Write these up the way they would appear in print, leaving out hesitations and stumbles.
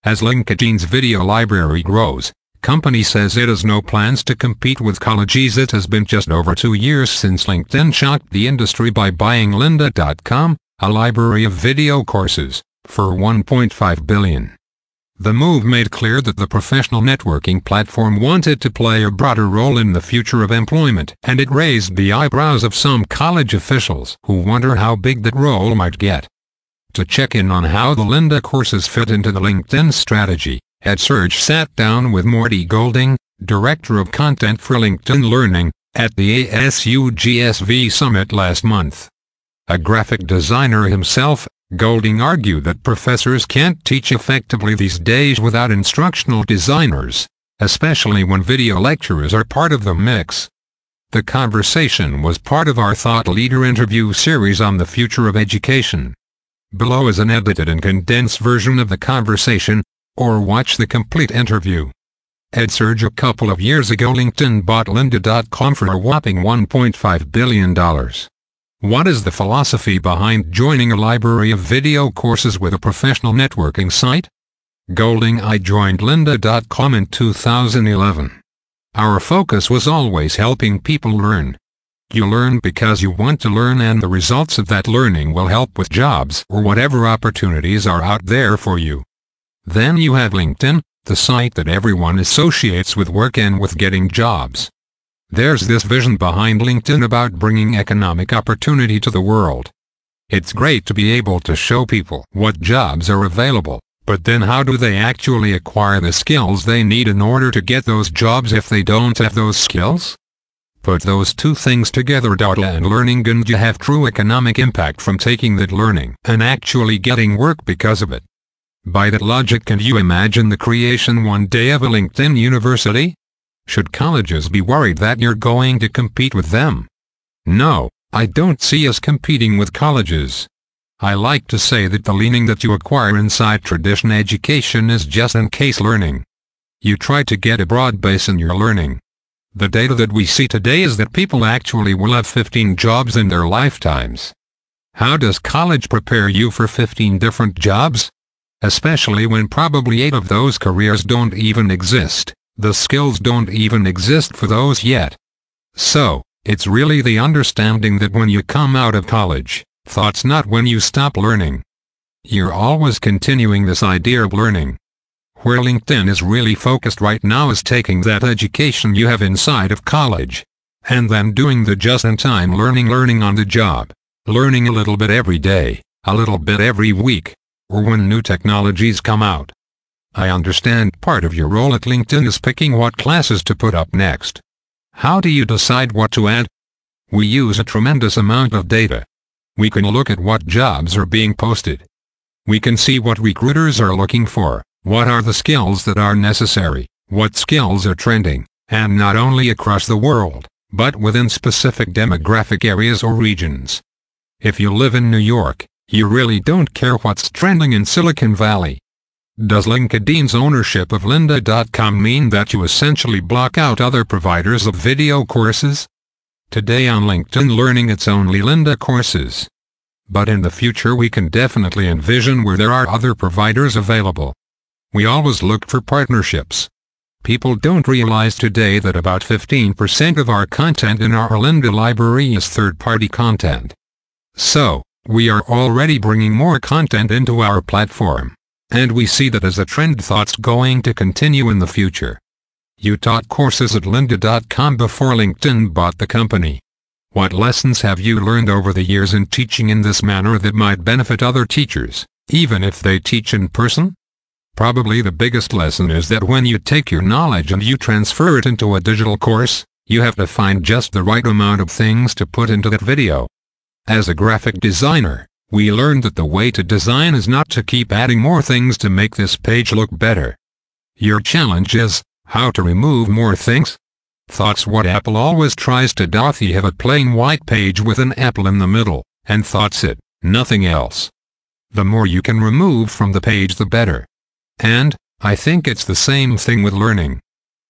As LinkedIn's video library grows, company says it has no plans to compete with colleges. It has been just over 2 years since LinkedIn shocked the industry by buying lynda.com, a library of video courses, for $1.5 billion. The move made clear that the professional networking platform wanted to play a broader role in the future of employment, and it raised the eyebrows of some college officials who wonder how big that role might get. To check in on how the Lynda courses fit into the LinkedIn strategy, EdSurge sat down with Morty Golding, Director of Content for LinkedIn Learning, at the ASU GSV Summit last month. A graphic designer himself, Golding argued that professors can't teach effectively these days without instructional designers, especially when video lecturers are part of the mix. The conversation was part of our Thought Leader interview series on the future of education. Below is an edited and condensed version of the conversation, or watch the complete interview. EdSurge: a couple of years ago LinkedIn bought lynda.com for a whopping $1.5 billion. What is the philosophy behind joining a library of video courses with a professional networking site? Golding: I joined lynda.com in 2011. Our focus was always helping people learn. You learn because you want to learn, and the results of that learning will help with jobs or whatever opportunities are out there for you. Then you have LinkedIn, the site that everyone associates with work and with getting jobs. There's this vision behind LinkedIn about bringing economic opportunity to the world. It's great to be able to show people what jobs are available, but then how do they actually acquire the skills they need in order to get those jobs if they don't have those skills? Put those two things together, data and learning, and you have true economic impact from taking that learning and actually getting work because of it. By that logic, can you imagine the creation one day of a LinkedIn University? Should colleges be worried that you're going to compete with them? No, I don't see us competing with colleges. I like to say that the learning that you acquire inside traditional education is just-in-case learning. You try to get a broad base in your learning. The data that we see today is that people actually will have 15 jobs in their lifetimes. How does college prepare you for 15 different jobs? Especially when probably 8 of those careers don't even exist. The skills don't even exist for those yet. So, it's really the understanding that when you come out of college, thought's not when you stop learning. You're always continuing this idea of learning. Where LinkedIn is really focused right now is taking that education you have inside of college, and then doing the just-in-time learning on the job, learning a little bit every day, a little bit every week, or when new technologies come out. I understand part of your role at LinkedIn is picking what classes to put up next. How do you decide what to add? We use a tremendous amount of data. We can look at what jobs are being posted. We can see what recruiters are looking for, what are the skills that are necessary, what skills are trending, and not only across the world, but within specific demographic areas or regions. If you live in New York, you really don't care what's trending in Silicon Valley. Does LinkedIn's ownership of lynda.com mean that you essentially block out other providers of video courses? Today on LinkedIn Learning it's only Lynda courses. But in the future we can definitely envision where there are other providers available. We always look for partnerships. People don't realize today that about 15% of our content in our Lynda library is third-party content. So, we are already bringing more content into our platform. And we see that as a trend that's going to continue in the future. You taught courses at lynda.com before LinkedIn bought the company. What lessons have you learned over the years in teaching in this manner that might benefit other teachers, even if they teach in person? Probably the biggest lesson is that when you take your knowledge and you transfer it into a digital course, you have to find just the right amount of things to put into that video. As a graphic designer, we learned that the way to design is not to keep adding more things to make this page look better. Your challenge is, how to remove more things? That's what Apple always tries to do. You have a plain white page with an apple in the middle, and that's it, nothing else. The more you can remove from the page the better. And, I think it's the same thing with learning.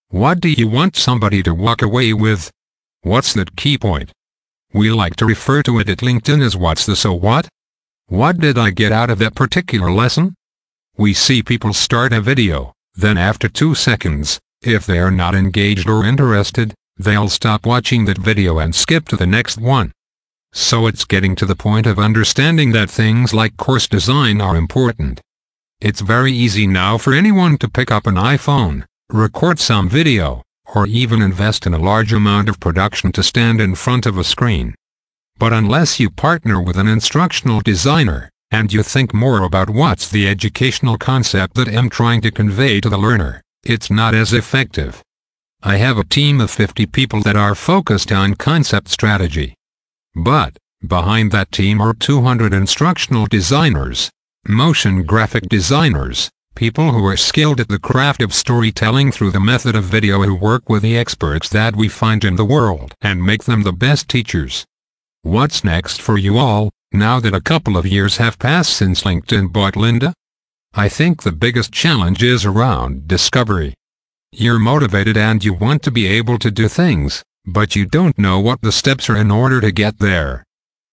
What do you want somebody to walk away with? What's that key point? We like to refer to it at LinkedIn as what's the so what? What did I get out of that particular lesson? We see people start a video, then after 2 seconds, if they are not engaged or interested, they'll stop watching that video and skip to the next one. So it's getting to the point of understanding that things like course design are important. It's very easy now for anyone to pick up an iPhone, record some video, or even invest in a large amount of production to stand in front of a screen. But unless you partner with an instructional designer, and you think more about what's the educational concept that I'm trying to convey to the learner, it's not as effective. I have a team of 50 people that are focused on concept strategy. But, behind that team are 200 instructional designers, motion graphic designers, people who are skilled at the craft of storytelling through the method of video, who work with the experts that we find in the world and make them the best teachers. What's next for you all, now that a couple of years have passed since LinkedIn bought Lynda? I think the biggest challenge is around discovery. You're motivated and you want to be able to do things, but you don't know what the steps are in order to get there.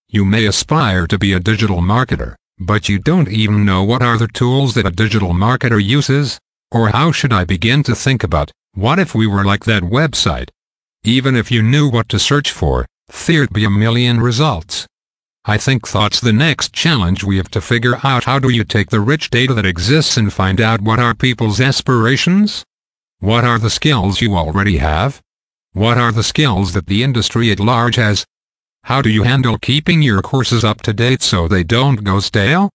You may aspire to be a digital marketer, but you don't even know what are the tools that a digital marketer uses, or how should I begin to think about, what if we were like that website? Even if you knew what to search for, there'd be a million results. I think that's the next challenge. We have to figure out, how do you take the rich data that exists and find out what are people's aspirations? What are the skills you already have? What are the skills that the industry at large has? How do you handle keeping your courses up to date so they don't go stale?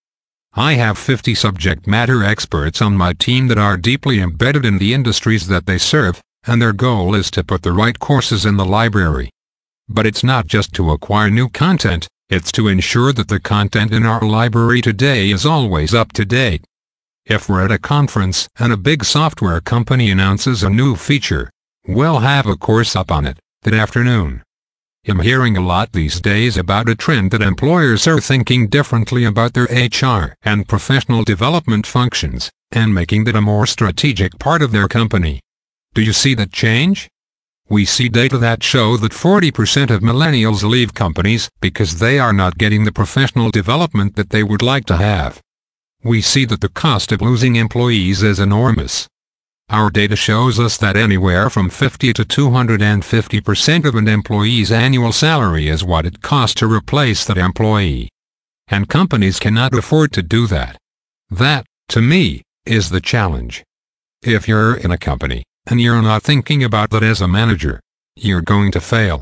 I have 50 subject matter experts on my team that are deeply embedded in the industries that they serve, and their goal is to put the right courses in the library. But it's not just to acquire new content, it's to ensure that the content in our library today is always up to date. If we're at a conference and a big software company announces a new feature, we'll have a course up on it that afternoon. I'm hearing a lot these days about a trend that employers are thinking differently about their HR and professional development functions, and making that a more strategic part of their company. Do you see that change? We see data that show that 40% of millennials leave companies because they are not getting the professional development that they would like to have. We see that the cost of losing employees is enormous. Our data shows us that anywhere from 50 to 250% of an employee's annual salary is what it costs to replace that employee. And companies cannot afford to do that. That, to me, is the challenge. If you're in a company, and you're not thinking about that as a manager, you're going to fail.